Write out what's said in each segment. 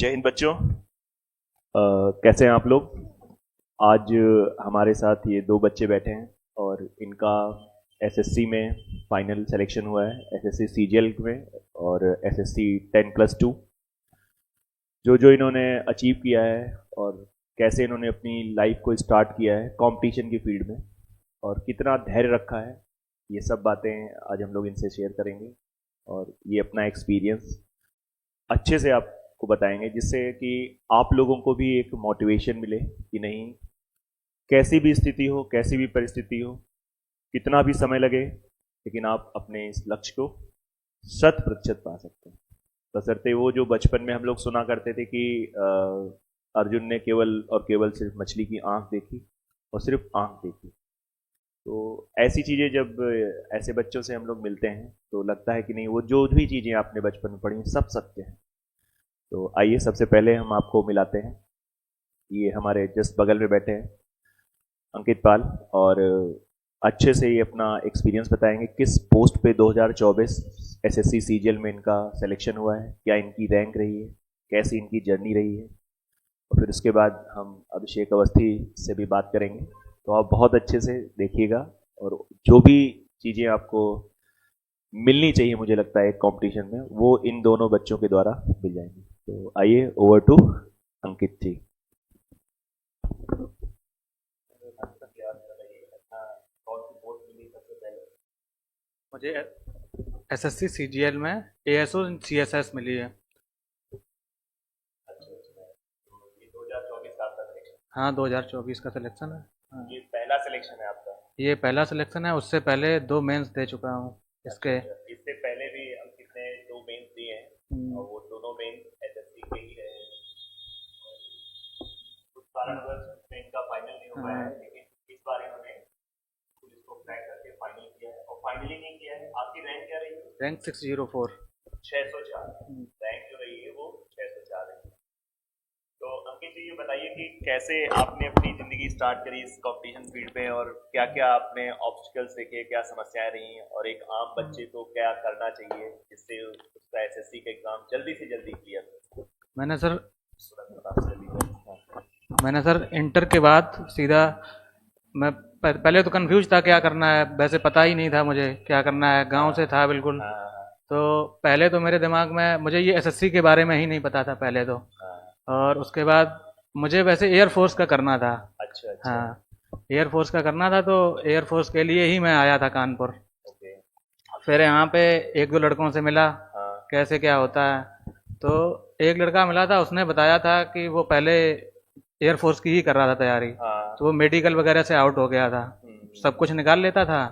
जय हिंद बच्चों। कैसे हैं आप लोग? आज हमारे साथ ये दो बच्चे बैठे हैं और इनका एसएससी में फाइनल सिलेक्शन हुआ है, एसएससी सीजीएल में और एसएससी 10+2। जो इन्होंने अचीव किया है और कैसे इन्होंने अपनी लाइफ को स्टार्ट किया है कंपटीशन की फील्ड में और कितना धैर्य रखा है, ये सब बातें आज हम लोग इनसे शेयर करेंगे और ये अपना एक्सपीरियंस अच्छे से आपको बताएंगे, जिससे कि आप लोगों को भी एक मोटिवेशन मिले कि नहीं, कैसी भी स्थिति हो, कैसी भी परिस्थिति हो, कितना भी समय लगे, लेकिन आप अपने इस लक्ष्य को 100% पा सकते हैं। बशर्ते वो जो बचपन में हम लोग सुना करते थे कि अर्जुन ने केवल और केवल सिर्फ मछली की आंख देखी और सिर्फ आंख देखी। तो ऐसी चीज़ें जब ऐसे बच्चों से हम लोग मिलते हैं तो लगता है कि नहीं, वो जो भी चीज़ें आपने बचपन में पढ़ी सब सत्य हैं। तो आइए सबसे पहले हम आपको मिलाते हैं। ये हमारे जस्ट बगल में बैठे हैं अंकित पाल, और अच्छे से ये अपना एक्सपीरियंस बताएंगे किस पोस्ट पे 2024 एसएससी सीजीएल में इनका सिलेक्शन हुआ है, क्या इनकी रैंक रही है, कैसी इनकी जर्नी रही है। और फिर उसके बाद हम अभिषेक अवस्थी से भी बात करेंगे। तो आप बहुत अच्छे से देखिएगा और जो भी चीज़ें आपको मिलनी चाहिए, मुझे लगता है कंपटीशन में, वो इन दोनों बच्चों के द्वारा मिल जाएंगी। तो आइए, ओवर टू अंकित जी। मुझे एसएससी सीजीएल में एएसओ सीएसएस मिली है। हाँ, 2024 का सिलेक्शन है। हाँ। ये पहला सिलेक्शन है आपका? ये पहला सिलेक्शन है। उससे पहले 2 मेंस दे चुका हूँ इसके। इससे पहले भी अंकित ने 2 मेंस दिए हैं और वो दोनों मेंस एसएससी के ही रहे हैं। कुछ कारणवश इनका फाइनल नहीं हो पाया है, लेकिन इस बार इन्होंने पुलिस को क्रैक करके फाइनल किया है और फाइनली नहीं किया है। आपकी रैंक क्या रही है? रैंक 604। 604 रैंक जो रही है वो 604 है। तो अंकित जी, ये बताइए कि कैसे आपने अपनी ज़िंदगी स्टार्ट करी इस कंपटीशन फील्ड में और क्या क्या आपने ऑब्स्टिकल्स देखे, क्या समस्याएं रही और एक आम बच्चे को क्या करना चाहिए जिससे उसका एसएससी का एग्ज़ाम जल्दी से जल्दी क्लियर हो? मैंने सर इंटर के बाद सीधा, मैं पहले तो कंफ्यूज था क्या करना है, वैसे पता ही नहीं था मुझे क्या करना है, गांव से था बिल्कुल। तो पहले तो मेरे दिमाग में, मुझे ये एसएससी के बारे में ही नहीं पता था पहले तो। और उसके बाद मुझे वैसे एयरफोर्स का करना था। अच्छा अच्छा। हाँ, एयरफोर्स का करना था, तो एयरफोर्स के लिए ही मैं आया था कानपुर। फिर यहाँ पे 1-2 लड़कों से मिला, कैसे क्या होता है। तो एक लड़का मिला था, उसने बताया था कि वो पहले एयरफोर्स की ही कर रहा था तैयारी। तो वो मेडिकल वगैरह से आउट हो गया था, सब कुछ निकाल लेता था।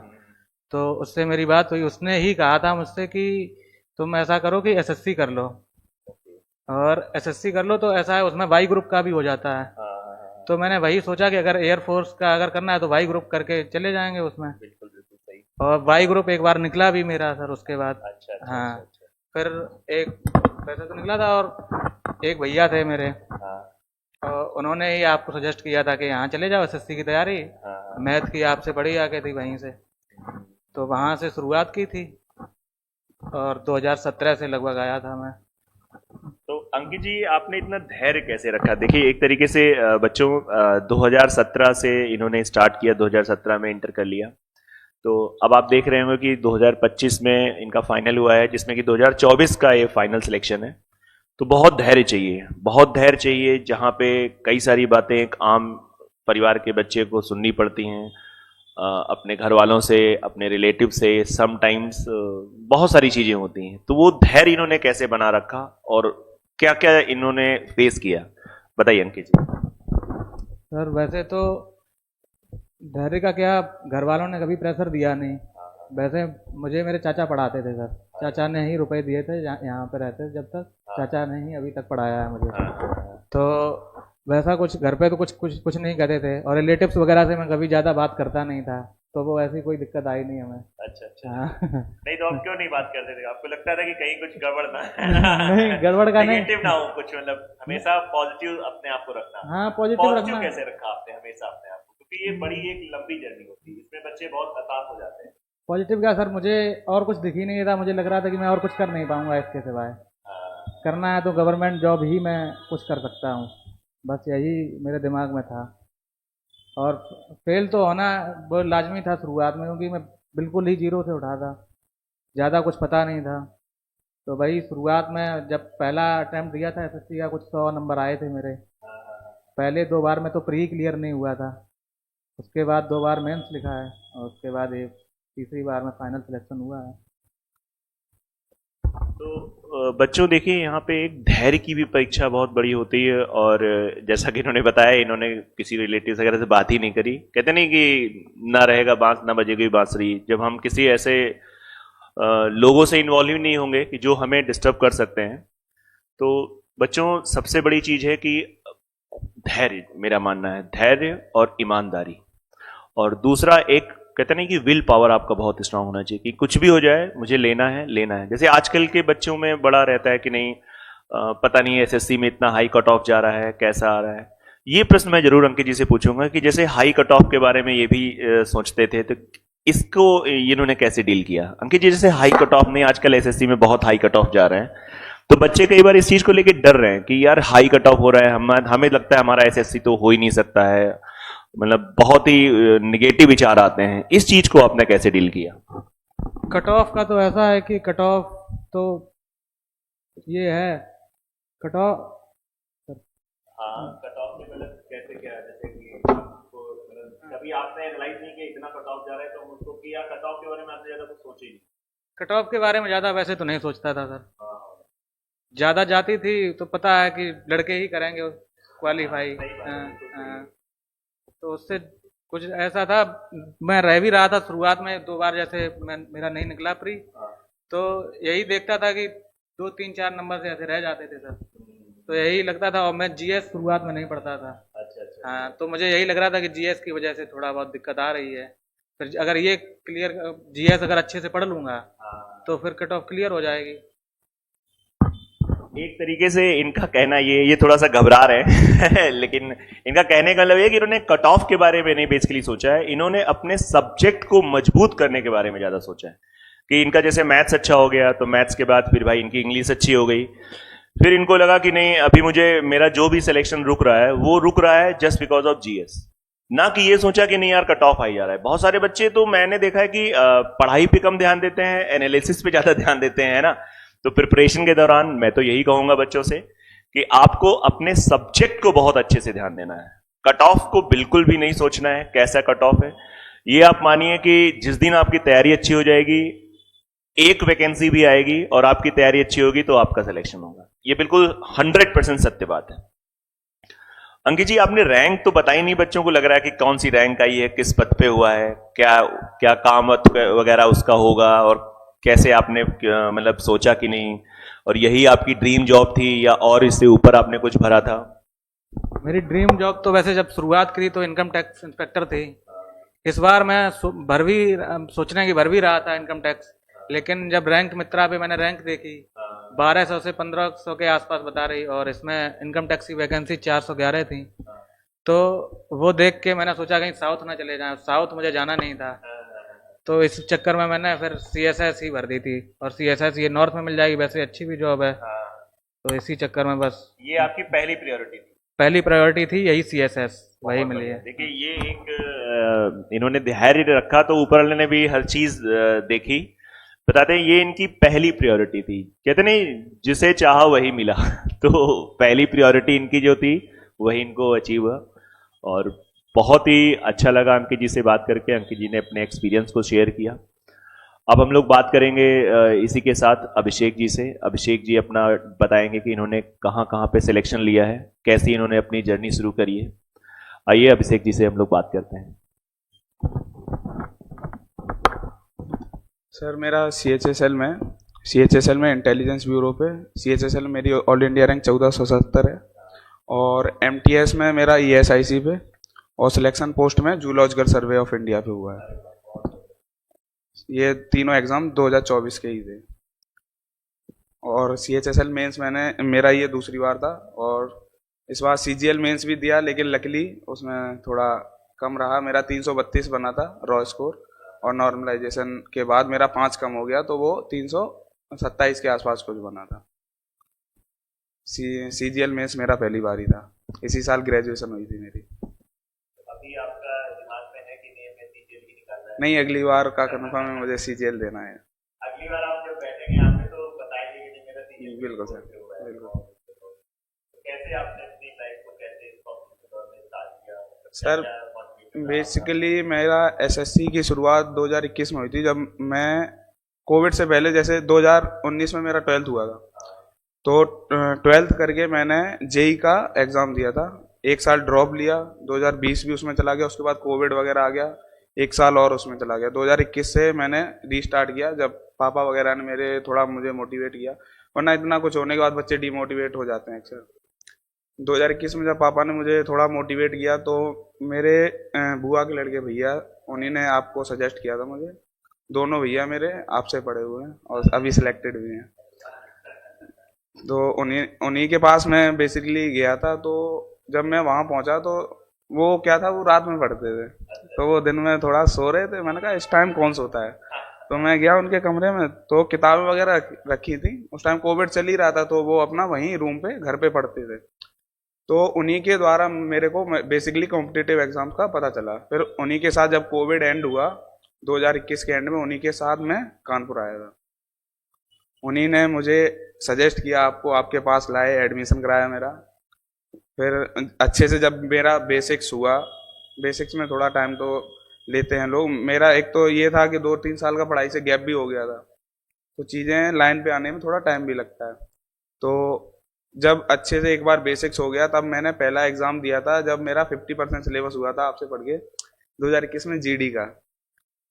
तो उससे मेरी बात हुई, उसने ही कहा था मुझसे कि तुम ऐसा करो कि एसएससी कर लो, और एसएससी कर लो तो ऐसा है उसमें वाई ग्रुप का भी हो जाता है। तो मैंने वही सोचा कि अगर एयरफोर्स का अगर करना है तो वाई ग्रुप करके चले जाएंगे उसमें। बिल्कुल बिल्कुल सही। और वाई ग्रुप एक बार निकला भी मेरा सर उसके बाद। अच्छा अच्छा। हाँ। अच्छा। फिर एक पैसा तो निकला था, और एक भैया थे मेरे, तो उन्होंने ही आपको सजेस्ट किया था कि यहाँ चले जाओ, एसएससी की तैयारी, मैथ की आपसे पढ़ी आके थी वहीं से। तो वहाँ से शुरुआत की थी और 2017 से लगभग आया था मैं। तो अंकित जी, आपने इतना धैर्य कैसे रखा? देखिए, एक तरीके से बच्चों 2017 से इन्होंने स्टार्ट किया, 2017 में इंटर कर लिया। तो अब आप देख रहे होंगे कि 2025 में इनका फाइनल हुआ है, जिसमें कि 2024 का ये फाइनल सिलेक्शन है। तो बहुत धैर्य चाहिए, बहुत धैर्य चाहिए, जहाँ पे कई सारी बातें एक आम परिवार के बच्चे को सुननी पड़ती हैं, अपने घर वालों से, अपने रिलेटिव से, समटाइम्स बहुत सारी चीज़ें होती हैं। तो वो धैर्य इन्होंने कैसे बना रखा और क्या क्या इन्होंने फेस किया, बताइए अंकित जी। सर वैसे तो धैर्य का क्या, घर वालों ने कभी प्रेशर दिया नहीं। वैसे मुझे मेरे चाचा पढ़ाते थे सर, चाचा ने ही रुपए दिए थे यहाँ पे रहते जब तक, चाचा ने ही अभी तक पढ़ाया है मुझे। तो वैसा कुछ घर पे तो कुछ नहीं कहते थे, और रिलेटिव्स वगैरह से मैं कभी ज़्यादा बात करता नहीं था, तो वो ऐसी कोई दिक्कत आई नहीं हमें। अच्छा अच्छा। हाँ। नहीं तो आप क्यों नहीं बात करते थे? आपको लगता था कि कहीं कुछ गड़बड़ ना नहीं, गड़बड़ का नहीं, नेगेटिव ना हो कुछ, मतलब हमेशा पॉजिटिव अपने आप को रखना। हाँ, पॉजिटिव रखना। कैसे रखा आपने हमेशा अपने आप को, क्योंकि ये बड़ी एक लंबी जर्नी होती है, इसमें बच्चे बहुत हताश हो जाते हैं। पॉजिटिव क्या सर, मुझे और कुछ दिख ही नहीं था, मुझे लग रहा था कि मैं और कुछ कर नहीं पाऊंगा इसके सिवाय। करना है तो गवर्नमेंट जॉब ही मैं कुछ कर सकता हूँ, बस यही मेरे दिमाग में था। और फेल तो होना वो लाजमी था शुरुआत में, क्योंकि मैं बिल्कुल ही जीरो से उठा था, ज़्यादा कुछ पता नहीं था। तो भाई शुरुआत में जब पहला अटेम्प्ट दिया था एसएससी का, कुछ 100 नंबर आए थे मेरे। पहले 2 बार में तो प्री क्लियर नहीं हुआ था, उसके बाद 2 बार मेंस लिखा है, और उसके बाद एक तीसरी बार में फाइनल सिलेक्शन हुआ है। तो बच्चों देखिए यहाँ पे एक धैर्य की भी परीक्षा बहुत बड़ी होती है। और जैसा कि इन्होंने बताया, इन्होंने किसी रिलेटिव वगैरह से बात ही नहीं करी। कहते नहीं कि ना रहेगा बांस ना बजेगी बांसुरी। जब हम किसी ऐसे लोगों से इन्वॉल्व ही नहीं होंगे कि जो हमें डिस्टर्ब कर सकते हैं, तो बच्चों सबसे बड़ी चीज है कि धैर्य, मेरा मानना है धैर्य और ईमानदारी। और दूसरा एक कहते नहीं कि विल पावर आपका बहुत स्ट्रांग होना चाहिए कि कुछ भी हो जाए मुझे लेना है लेना है। जैसे आजकल के बच्चों में बड़ा रहता है कि नहीं पता नहीं एसएससी में इतना हाई कट ऑफ जा रहा है, कैसा आ रहा है। ये प्रश्न मैं जरूर अंकित जी से पूछूंगा कि जैसे हाई कट ऑफ के बारे में ये भी सोचते थे, तो इसको इन्होंने कैसे डील किया। अंकित जी, जैसे हाई कट ऑफ नहीं, आजकल एसएससी में बहुत हाई कट ऑफ जा रहे हैं, तो बच्चे कई बार इस चीज को लेकर डर रहे हैं कि यार हाई कट ऑफ हो रहा है, हमें लगता है हमारा एसएससी तो हो ही नहीं सकता है। मतलब बहुत ही निगेटिव विचार आते हैं। इस चीज को आपने कैसे डील किया। कट ऑफ का तो ऐसा है कि कट ऑफ तो ये है, कट ऑफ। हाँ, कट ऑफ के मतलब कैसे क्या है, जैसे कि आपको मतलब कभी आपने एनालाइज नहीं किया इतना कट ऑफ जा रहा है तो हम उसको किया, कट ऑफ के बारे में आपने ज्यादा कुछ सोचे ही नहीं। कट ऑफ के बारे में ज़्यादा वैसे तो नहीं सोचता था सर। हाँ, ज़्यादा जाती थी तो पता है कि लड़के ही करेंगे क्वालिफाई। सही बात है, बिल्कुल सही है। तो उससे कुछ ऐसा था, मैं रह भी रहा था शुरुआत में 2 बार, जैसे मेरा नहीं निकला प्री, हाँ, तो यही देखता था कि 2 3 4 नंबर से ऐसे रह जाते थे सर। तो यही लगता था, और मैं जीएस शुरुआत में नहीं पढ़ता था। अच्छा अच्छा। हाँ, तो मुझे यही लग रहा था कि जीएस की वजह से थोड़ा बहुत दिक्कत आ रही है। फिर अगर ये क्लियर, जीएस अगर अच्छे से पढ़ लूंगा हाँ, तो फिर कट ऑफ क्लियर हो जाएगी। एक तरीके से इनका कहना ये थोड़ा सा घबरा रहे हैं लेकिन इनका कहने का मतलब ये कि इन्होंने कट ऑफ के बारे में नहीं बेसिकली सोचा है, इन्होंने अपने सब्जेक्ट को मजबूत करने के बारे में ज्यादा सोचा है। कि इनका जैसे मैथ्स अच्छा हो गया तो मैथ्स के बाद फिर भाई इनकी इंग्लिश अच्छी हो गई। फिर इनको लगा कि नहीं, अभी मुझे मेरा जो भी सिलेक्शन रुक रहा है वो रुक रहा है जस्ट बिकॉज ऑफ जीएस। ना कि ये सोचा कि नहीं यार कट ऑफ आई जा रहा है। बहुत सारे बच्चे तो मैंने देखा है कि पढ़ाई पे कम ध्यान देते हैं, एनालिसिस पे ज्यादा ध्यान देते हैं, है ना। तो प्रिपरेशन के दौरान मैं तो यही कहूंगा बच्चों से कि आपको अपने सब्जेक्ट को बहुत अच्छे से ध्यान देना है। कट ऑफ को बिल्कुल भी नहीं सोचना है कैसा कट ऑफ है। ये आप मानिए कि जिस दिन आपकी तैयारी अच्छी हो जाएगी, एक वैकेंसी भी आएगी और आपकी तैयारी अच्छी होगी तो आपका सिलेक्शन होगा। ये बिल्कुल 100% सत्य बात है। अंकित जी, आपने रैंक तो बताई नहीं बच्चों को, लग रहा है कि कौन सी रैंक आई है, किस पद पे हुआ है, क्या क्या काम वगैरह उसका होगा, और कैसे आपने मतलब सोचा कि नहीं, और यही आपकी ड्रीम जॉब थी या और इससे ऊपर आपने कुछ भरा था। मेरी ड्रीम जॉब तो वैसे जब शुरुआत करी तो इनकम टैक्स इंस्पेक्टर थी। इस बार मैं सोचने की भर भी रहा था इनकम टैक्स, लेकिन जब रैंक मित्रा पे मैंने रैंक देखी, 1200 से 1500 के आसपास बता रही, और इसमें इनकम टैक्स की वैकेंसी 411 थी। तो वो देख के मैंने सोचा कहीं साउथ ना चले जाएं, साउथ मुझे जाना नहीं था। तो इस चक्कर में मैंने फिर सीएसएस ही भर दी थी, और सीएसएस ये नॉर्थ में मिल जाएगी, वैसे अच्छी भी जॉब है। तो इसी चक्कर में बस ये आपकी पहली प्रायोरिटी थी। पहली प्रायोरिटी थी यही सीएसएस, वही मिली है। देखिए ये एक इन्होंने धैर्य रखा तो ऊपर वाले ने भी हर चीज देखी। बताते हैं ये इनकी पहली प्रायोरिटी थी। कहते नहीं जिसे चाहा वही मिला तो पहली प्रायोरिटी इनकी जो थी वही इनको अचीव हुआ। और बहुत ही अच्छा लगा अंकित जी से बात करके। अंकित जी ने अपने एक्सपीरियंस को शेयर किया। अब हम लोग बात करेंगे इसी के साथ अभिषेक जी से। अभिषेक जी अपना बताएंगे कि इन्होंने कहाँ कहाँ पे सिलेक्शन लिया है, कैसी इन्होंने अपनी जर्नी शुरू करी है। आइए अभिषेक जी से हम लोग बात करते हैं। सर मेरा सीएचएसएल में इंटेलिजेंस ब्यूरो पे सीएचएसएल मेरी ऑल इंडिया रैंक 1470 है, और एमटीएस में मेरा ईएसआईसी पे, और सिलेक्शन पोस्ट में जूलॉजिकल सर्वे ऑफ इंडिया पे हुआ है। ये तीनों एग्ज़ाम 2024 के ही थे। और सीएचएसएल मेंस मेरा ये दूसरी बार था, और इस बार सीजीएल मेंस भी दिया, लेकिन लकीली उसमें थोड़ा कम रहा। मेरा 332 बना था रॉ स्कोर, और नॉर्मलाइजेशन के बाद मेरा 5 कम हो गया, तो वो 327 के आसपास कुछ बना था। CGL मेंस मेरा पहली बार ही था, इसी साल ग्रेजुएशन हुई थी मेरी। अभी आपका दिमाग में है कि नहीं मैं सीजीएल की निकालना है? नहीं, अगली बार का कंफर्म है, मुझे CGL देना है। अगली बार आप जब बैठेंगे यहाँ पे तो बताएंगे कि नहीं मेरा सीजीएल बिल्कुल सर, बिल्कुल। कैसे आपने अपनी लाइफ को कैसे कॉम्पिटिटिव में स्टार्ट किया सर बेसिकली मेरा SSC की शुरुआत 2021 में हुई थी, जब मैं कोविड से पहले, जैसे 2019 में मेरा 12th हुआ था, तो 12th करके मैंने JEE का एग्ज़ाम दिया था, एक साल ड्रॉप लिया, 2020 भी उसमें चला गया, उसके बाद कोविड वगैरह आ गया, एक साल और उसमें चला गया। 2021 से मैंने रीस्टार्ट किया, जब पापा वगैरह ने मेरे थोड़ा मुझे मोटिवेट किया, वरना इतना कुछ होने के बाद बच्चे डीमोटिवेट हो जाते हैं अक्सर। 2021 में जब पापा ने मुझे थोड़ा मोटिवेट किया तो मेरे बुआ के लड़के भैया, उन्हीं ने आपको सजेस्ट किया था मुझे। दोनों भैया मेरे आपसे पढ़े हुए हैं और अभी सिलेक्टेड भी हैं, तो उन्हीं के पास मैं बेसिकली गया था। तो जब मैं वहाँ पहुँचा तो वो क्या था, वो रात में पढ़ते थे, तो वो दिन में थोड़ा सो रहे थे। मैंने कहा इस टाइम कौन सोता है, तो मैं गया उनके कमरे में, तो किताबें वगैरह रखी थी, उस टाइम कोविड चल ही रहा था, तो वो अपना वहीं रूम पे घर पे पढ़ते थे। तो उन्हीं के द्वारा मेरे को बेसिकली कॉम्पिटिटिव एग्जाम का पता चला। फिर उन्हीं के साथ जब कोविड एंड हुआ 2021 के एंड में, उन्हीं के साथ मैं कानपुर आया था। उन्हीं ने मुझे सजेस्ट किया, आपको आपके पास लाए, एडमिशन कराया मेरा। फिर अच्छे से जब मेरा बेसिक्स हुआ, बेसिक्स में थोड़ा टाइम तो लेते हैं लोग, मेरा एक तो ये था कि 2-3 साल का पढ़ाई से गैप भी हो गया था, तो चीज़ें लाइन पे आने में थोड़ा टाइम भी लगता है। तो जब अच्छे से एक बार बेसिक्स हो गया, तब मैंने पहला एग्ज़ाम दिया था, जब मेरा 50% सिलेबस हुआ था आपसे पढ़ के 2021 में GD का,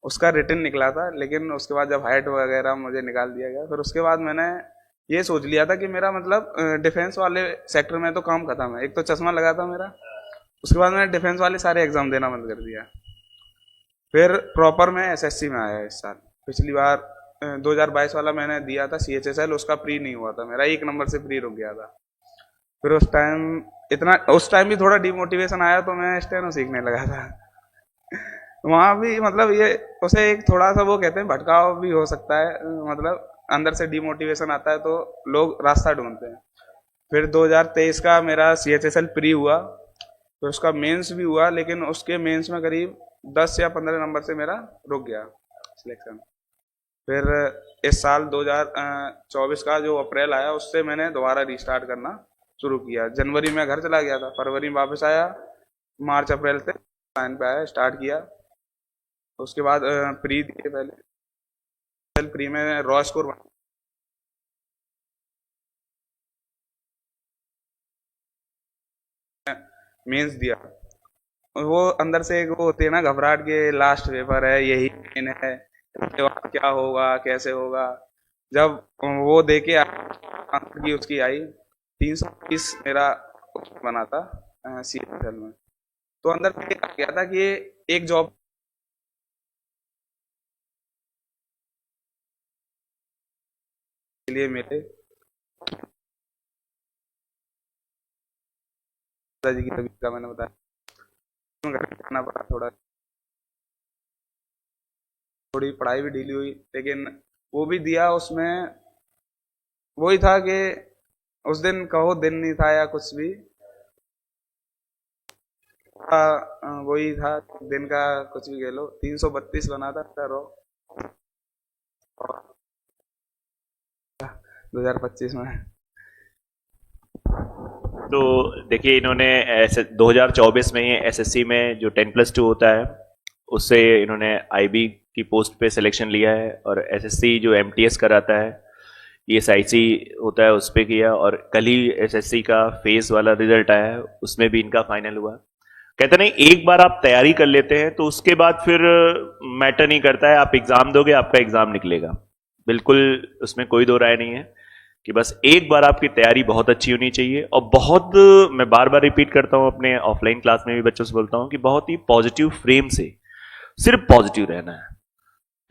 उसका रिटन निकला था। लेकिन उसके बाद जब हाइट वगैरह मुझे निकाल दिया गया, फिर उसके बाद मैंने ये सोच लिया था कि मेरा मतलब डिफेंस वाले सेक्टर में तो काम खत्म है, एक तो चश्मा लगा था मेरा। उसके बाद मैंने डिफेंस वाले सारे एग्ज़ाम देना बंद कर दिया। फिर प्रॉपर मैं SSC में आया इस साल। पिछली बार 2022 वाला मैंने दिया था CHSL, उसका प्री नहीं हुआ था मेरा, 1 नंबर से प्री रुक गया था। फिर उस टाइम भी थोड़ा डिमोटिवेशन आया, तो मैं स्टेनो सीखने लगा था। वहाँ भी मतलब ये उसे एक थोड़ा सा वो कहते हैं भटकाव भी हो सकता है, मतलब अंदर से डिमोटिवेशन आता है तो लोग रास्ता ढूंढते हैं। फिर 2023 का मेरा CHSL प्री हुआ, फिर उसका मेंस भी हुआ, लेकिन उसके मेंस में करीब 10 या 15 नंबर से मेरा रुक गया सिलेक्शन। फिर इस साल 2024 का जो अप्रैल आया, उससे मैंने दोबारा रीस्टार्ट करना शुरू किया। जनवरी में घर चला गया था, फरवरी में वापस आया, मार्च अप्रैल से लाइन पे आया, स्टार्ट किया। उसके बाद प्री दिए, पहले प्री में रॉ स्कोर मेंस दिया। वो अंदर से एक वो होती है ना घबराहट के, लास्ट पेपर है, यही मेन है, क्या होगा कैसे होगा। जब वो दे के की उसकी आई 320 मेरा बना था CHSL में, तो अंदर से आ गया था कि एक जॉब के लिए मेरे पिताजी की तबीयत का मैंने बताया, घर जाना पड़ा, थोड़ी पढ़ाई भी ढीली हुई, लेकिन वो भी दिया। उसमें वही था कि उस दिन कहो दिन नहीं था या कुछ भी, वही था दिन का, कुछ भी कह लो। 332 बना था रो 2025 में। तो देखिए, इन्होंने 2024 में ही SSC में जो 10+2 होता है उससे इन्होंने IB की पोस्ट पे सिलेक्शन लिया है, और SSC जो MTS कराता है ESIC होता है उस पे किया, और कल ही SSC का फेस वाला रिजल्ट आया है, उसमें भी इनका फाइनल हुआ। कहते नहीं, एक बार आप तैयारी कर लेते हैं तो उसके बाद फिर मैटर नहीं करता है, आप एग्जाम दोगे, आपका एग्जाम निकलेगा, बिल्कुल उसमें कोई दो राय नहीं है कि बस एक बार आपकी तैयारी बहुत अच्छी होनी चाहिए। और बहुत, मैं बार बार रिपीट करता हूं, अपने ऑफलाइन क्लास में भी बच्चों से बोलता हूं कि बहुत ही पॉजिटिव फ्रेम से, सिर्फ पॉजिटिव रहना है,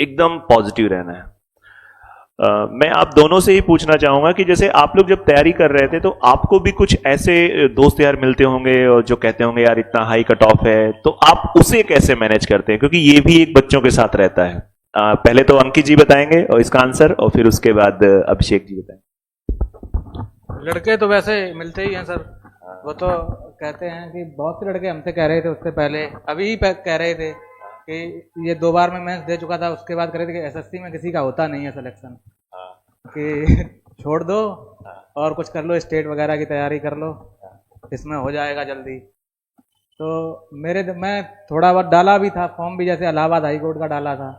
एकदम पॉजिटिव रहना है। मैं आप दोनों से ही पूछना चाहूंगा कि जैसे आप लोग जब तैयारी कर रहे थे तो आपको भी कुछ ऐसे दोस्त यार मिलते होंगे और जो कहते होंगे यार इतना हाई कट ऑफ है, तो आप उसे कैसे मैनेज करते हैं, क्योंकि ये भी एक बच्चों के साथ रहता है। पहले तो अंकित जी बताएंगे और इसका आंसर, और फिर उसके बाद अभिषेक जी बताएंगे। लड़के तो वैसे मिलते ही हैं सर। वो तो कहते हैं कि बहुत से लड़के हमसे कह रहे थे उससे पहले, अभी ही कह रहे थे कि ये 2 बार में मेंस दे चुका था, उसके बाद कह रहे थे कि एसएससी में किसी का होता नहीं है सिलेक्शन, कि छोड़ दो और कुछ कर लो, स्टेट वगैरह की तैयारी कर लो, इसमें हो जाएगा जल्दी। तो मैं थोड़ा बहुत डाला भी था फॉर्म भी, जैसे इलाहाबाद हाई कोर्ट का डाला था,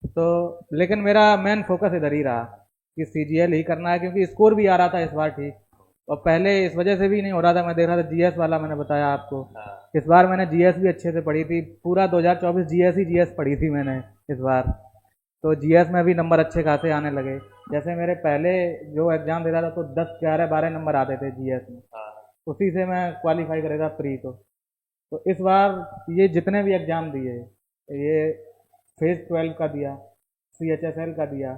तो लेकिन मेरा मेन फोकस इधर ही रहा कि सीजीएल ही करना है, क्योंकि स्कोर भी आ रहा था इस बार ठीक, और पहले इस वजह से भी नहीं हो रहा था। मैं देख रहा था जीएस वाला, मैंने बताया आपको, इस बार मैंने जीएस भी अच्छे से पढ़ी थी, पूरा 2024 जीएस ही जीएस पढ़ी थी मैंने इस बार, तो जीएस में भी नंबर अच्छे खासे आने लगे। जैसे मेरे पहले जो एग्जाम दे रहा था तो 10, 11, 12 नंबर आते थे जीएस में, उसी से मैं क्वालिफाई करेगा प्री को। तो इस बार ये जितने भी एग्ज़ाम दिए, ये फेज़ 12 का दिया, सीएचएसएल का दिया,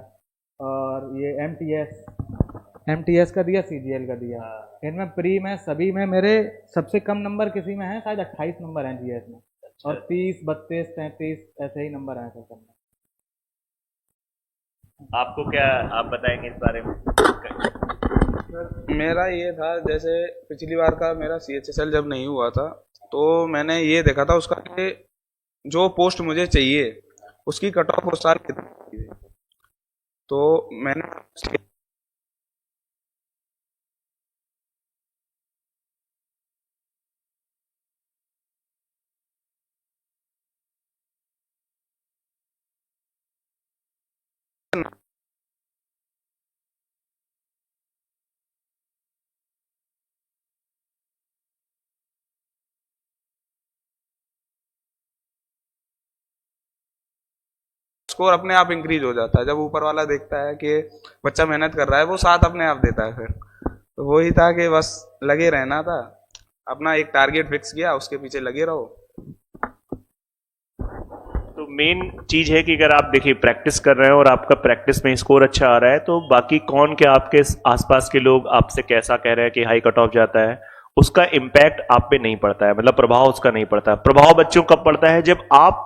और ये एमटीएस का दिया, सीजीएल का दिया, इनमें प्री में सभी में मेरे सबसे कम नंबर किसी में है, शायद 28 नंबर हैं जीएस में, और 30, 32, 33 ऐसे ही नंबर हैं सब में। आपको क्या, आप बताएंगे इस बारे में? मेरा ये था, जैसे पिछली बार का मेरा सीएचएसएल जब नहीं हुआ था तो मैंने ये देखा था उसका कि जो पोस्ट मुझे चाहिए उसकी कट ऑफ उस साल कितनी थी, तो मैंने स्कोर अपने आप इंक्रीज हो जाता है जब ऊपर वाला देखता है कि बच्चा मेहनत कर रहा है, वो साथ अपने आप देता है। फिर तो वही था कि बस लगे रहना था, अपना एक टारगेट फिक्स किया, उसके पीछे लगे रहो। तो मेन चीज है कि अगर आप देखिए प्रैक्टिस कर रहे हैं और आपका प्रैक्टिस में स्कोर अच्छा आ रहा है, तो बाकी कौन क्या आपके आसपास के लोग आपसे कैसा कह रहे हैं कि हाई कट ऑफ जाता है, उसका इम्पैक्ट आप पे नहीं पड़ता है, मतलब प्रभाव उसका नहीं पड़ता है। प्रभाव बच्चों कब पड़ता है? जब आप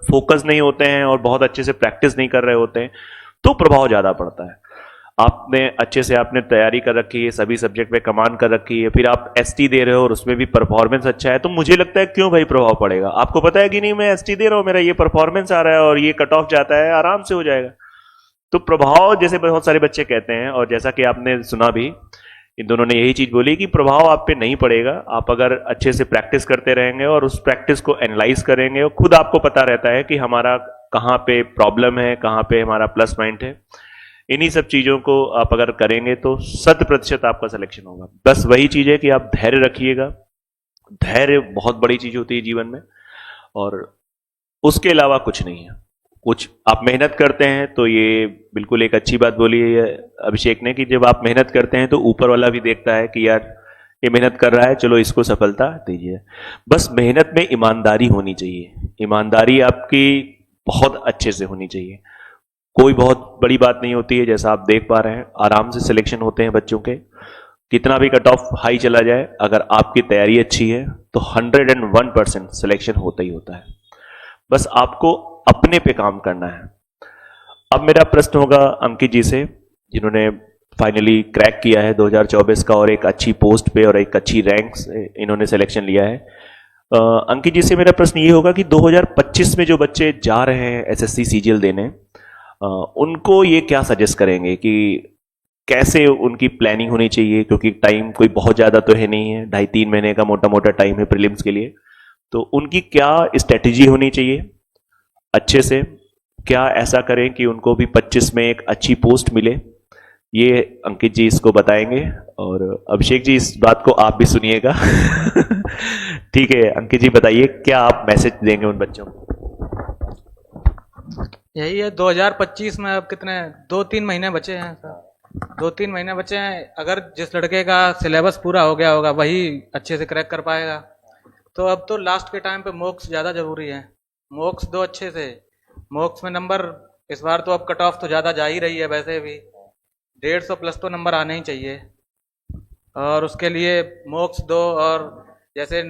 फोकस नहीं होते हैं और बहुत अच्छे से प्रैक्टिस नहीं कर रहे होते हैं, तो प्रभाव ज्यादा पड़ता है। आपने अच्छे से आपने तैयारी कर रखी है, सभी सब्जेक्ट में कमांड कर रखी है, फिर आप एसटी दे रहे हो और उसमें भी परफॉर्मेंस अच्छा है, तो मुझे लगता है क्यों भाई प्रभाव पड़ेगा? आपको पता है कि नहीं, मैं एसटी दे रहा हूं, मेरा ये परफॉर्मेंस आ रहा है और ये कट ऑफ जाता है, आराम से हो जाएगा। तो प्रभाव, जैसे बहुत सारे बच्चे कहते हैं, और जैसा कि आपने सुना भी, इन दोनों ने यही चीज बोली कि प्रभाव आप पे नहीं पड़ेगा। आप अगर अच्छे से प्रैक्टिस करते रहेंगे और उस प्रैक्टिस को एनालाइज करेंगे, और खुद आपको पता रहता है कि हमारा कहाँ पे प्रॉब्लम है, कहाँ पे हमारा प्लस पॉइंट है, इन्हीं सब चीजों को आप अगर करेंगे तो 100% आपका सिलेक्शन होगा। बस वही चीज है कि आप धैर्य रखिएगा। धैर्य बहुत बड़ी चीज होती है जीवन में, और उसके अलावा कुछ नहीं है। कुछ आप मेहनत करते हैं तो ये बिल्कुल एक अच्छी बात बोली है अभिषेक ने, कि जब आप मेहनत करते हैं तो ऊपर वाला भी देखता है कि यार ये मेहनत कर रहा है, चलो इसको सफलता दीजिए। बस मेहनत में ईमानदारी होनी चाहिए, ईमानदारी आपकी बहुत अच्छे से होनी चाहिए। कोई बहुत बड़ी बात नहीं होती है, जैसा आप देख पा रहे हैं आराम से सिलेक्शन होते हैं बच्चों के। कितना भी कट ऑफ हाई चला जाए, अगर आपकी तैयारी अच्छी है तो 101% सिलेक्शन होता ही होता है। बस आपको अपने पे काम करना है। अब मेरा प्रश्न होगा अंकित जी से, जिन्होंने फाइनली क्रैक किया है 2024 का और एक अच्छी पोस्ट पे और एक अच्छी रैंक से इन्होंने सिलेक्शन लिया है। अंकित जी से मेरा प्रश्न ये होगा कि 2025 में जो बच्चे जा रहे हैं एसएससी सीजीएल देने, उनको ये क्या सजेस्ट करेंगे कि कैसे उनकी प्लानिंग होनी चाहिए? क्योंकि टाइम कोई बहुत ज़्यादा तो है नहीं है, 2.5-3 महीने का मोटा मोटा टाइम है प्रीलिम्स के लिए। तो उनकी क्या स्ट्रेटेजी होनी चाहिए अच्छे से? क्या ऐसा करें कि उनको भी 25 में एक अच्छी पोस्ट मिले? ये अंकित जी इसको बताएंगे, और अभिषेक जी इस बात को आप भी सुनिएगा। ठीक है अंकित जी, बताइए क्या आप मैसेज देंगे उन बच्चों को? यही है, 2025 में अब कितने 2-3 महीने बचे हैं सर, 2-3 महीने बचे हैं। अगर जिस लड़के का सिलेबस पूरा हो गया होगा वही अच्छे से क्रैक कर पाएगा। तो अब तो लास्ट के टाइम पे मॉक्स ज़्यादा ज़रूरी है, मॉक्स दो अच्छे से। मॉक्स में नंबर इस बार तो अब कट ऑफ तो ज़्यादा जा ही रही है, वैसे भी 150 प्लस तो नंबर आने ही चाहिए, और उसके लिए मॉक्स दो। और जैसे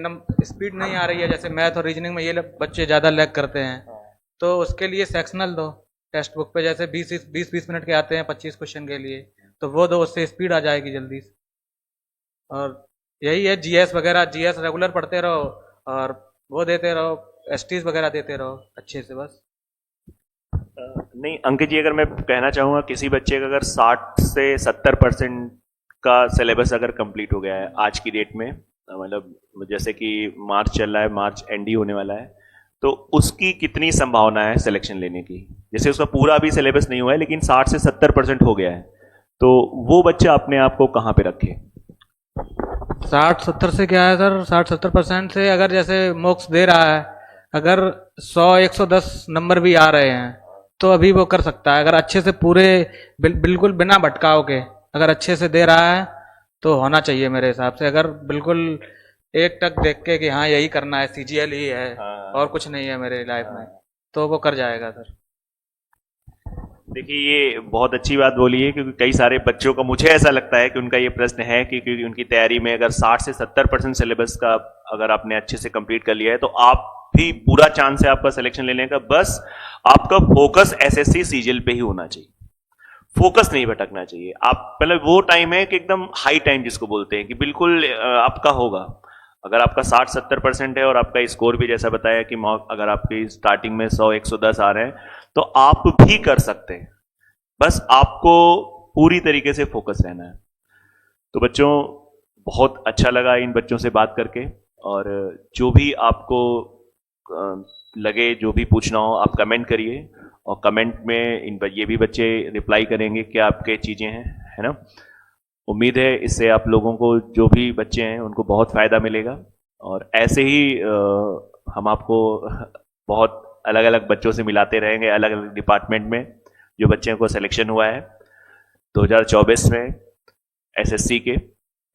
स्पीड नहीं आ रही है, जैसे मैथ और रीजनिंग में ये बच्चे ज़्यादा लैग करते हैं, तो उसके लिए सेक्शनल दो टेक्स्ट बुक पे, जैसे 20-20 मिनट के आते हैं 25 क्वेश्चन के लिए, तो वो दो, उससे स्पीड आ जाएगी जल्दी से। और यही है, जीएस वगैरह, जीएस रेगुलर पढ़ते रहो और वो देते रहो, एसटीज वगैरह देते रहो अच्छे से बस। नहीं अंकित जी, अगर मैं कहना चाहूँगा किसी बच्चे का अगर 60 से 70% का सिलेबस अगर कंप्लीट हो गया है आज की डेट में, मतलब जैसे कि मार्च चल रहा है, मार्च एंड ही होने वाला है, तो उसकी कितनी संभावना है सिलेक्शन लेने की? जैसे उसका पूरा अभी सिलेबस नहीं हुआ है लेकिन 60 से 70% हो गया है, तो वो बच्चा अपने आप को कहाँ पे रखे? 60-70 से क्या है सर, 60-70% से अगर जैसे मॉक्स दे रहा है, अगर 100-110 नंबर भी आ रहे हैं तो अभी वो कर सकता है। अगर अच्छे से पूरे बिल्कुल बिना भटकाव के अगर अच्छे से दे रहा है तो होना चाहिए मेरे हिसाब से। अगर बिल्कुल एक टक देख के कि हाँ यही करना है, सीजीएल ही है और कुछ नहीं है मेरे लाइफ में, तो वो कर जाएगा सर। देखिए ये बहुत अच्छी बात बोली है, क्योंकि कई सारे बच्चों का मुझे ऐसा लगता है कि उनका ये प्रश्न है कि क्योंकि उनकी तैयारी में अगर 60 से 70% सिलेबस का अगर आपने अच्छे से कंप्लीट कर लिया है तो आप भी पूरा चांस है आपका सिलेक्शन लेने का। बस आपका फोकस एसएससी सीजीएल पे ही होना चाहिए, फोकस नहीं भटकना चाहिए। आप पहले वो टाइम है कि एकदम हाई टाइम जिसको बोलते हैं कि बिल्कुल आपका होगा। अगर आपका 60-70% है और आपका स्कोर भी जैसा बताया कि अगर आपकी स्टार्टिंग में 100-110 आ रहे हैं तो आप भी कर सकते हैं, बस आपको पूरी तरीके से फोकस रहना है। तो बच्चों बहुत अच्छा लगा इन बच्चों से बात करके, और जो भी आपको लगे, जो भी पूछना हो आप कमेंट करिए, और कमेंट में ये भी बच्चे रिप्लाई करेंगे क्या आपके चीज़ें हैं, है ना। उम्मीद है इससे आप लोगों को, जो भी बच्चे हैं उनको बहुत फ़ायदा मिलेगा, और ऐसे ही हम आपको बहुत अलग अलग बच्चों से मिलाते रहेंगे अलग अलग डिपार्टमेंट में जो बच्चों को सिलेक्शन हुआ है 2024 में एसएससी के।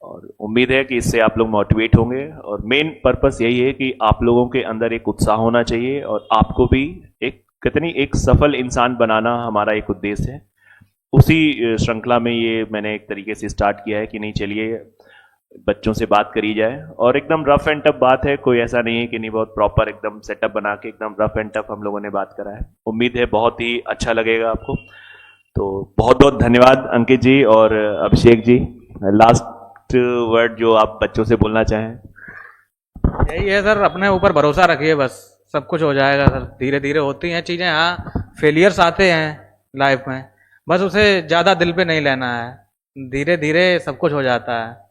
और उम्मीद है कि इससे आप लोग मोटिवेट होंगे, और मेन पर्पस यही है कि आप लोगों के अंदर एक उत्साह होना चाहिए और आपको भी एक सफल इंसान बनाना हमारा एक उद्देश्य है। उसी श्रृंखला में ये मैंने एक तरीके से स्टार्ट किया है कि नहीं चलिए बच्चों से बात करी जाए, और एकदम रफ एंड टफ बात है, कोई ऐसा नहीं है कि नहीं, बहुत प्रॉपर एकदम सेटअप बना के एकदम रफ एंड टफ हम लोगों ने बात करा है। उम्मीद है बहुत ही अच्छा लगेगा आपको। तो बहुत बहुत धन्यवाद अंकित जी और अभिषेक जी। लास्ट वर्ड जो आप बच्चों से बोलना चाहें? यही है सर, अपने ऊपर भरोसा रखिए, बस सब कुछ हो जाएगा सर। धीरे धीरे होती हैं चीज़ें, हाँ फेलियर्स आते हैं लाइफ में, बस उसे ज़्यादा दिल पे नहीं लेना है, धीरे धीरे सब कुछ हो जाता है।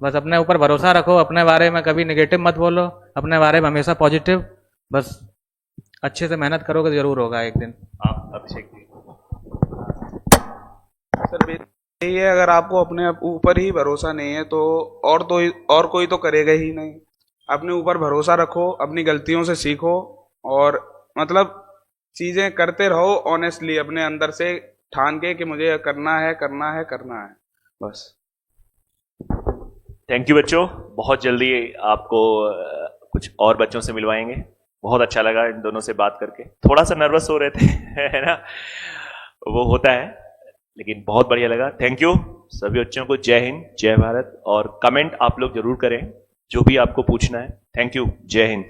बस अपने ऊपर भरोसा रखो, अपने बारे में कभी नेगेटिव मत बोलो, अपने बारे में हमेशा पॉजिटिव, बस अच्छे से मेहनत करोगे तो जरूर होगा एक दिन। आप अभिषेक जी? सर यही है, अगर आपको अपने ऊपर ही भरोसा नहीं है तो और कोई तो करेगा ही नहीं। अपने ऊपर भरोसा रखो, अपनी गलतियों से सीखो, और मतलब चीज़ें करते रहो ऑनेस्टली, अपने अंदर से ठान के कि मुझे करना है करना है करना है, बस। थैंक यू बच्चों, बहुत जल्दी आपको कुछ और बच्चों से मिलवाएंगे। बहुत अच्छा लगा इन दोनों से बात करके, थोड़ा सा नर्वस हो रहे थे है ना, वो होता है, लेकिन बहुत बढ़िया लगा। थैंक यू सभी बच्चों को। जय हिंद, जय भारत, और कमेंट आप लोग जरूर करें जो भी आपको पूछना है। थैंक यू, जय हिंद।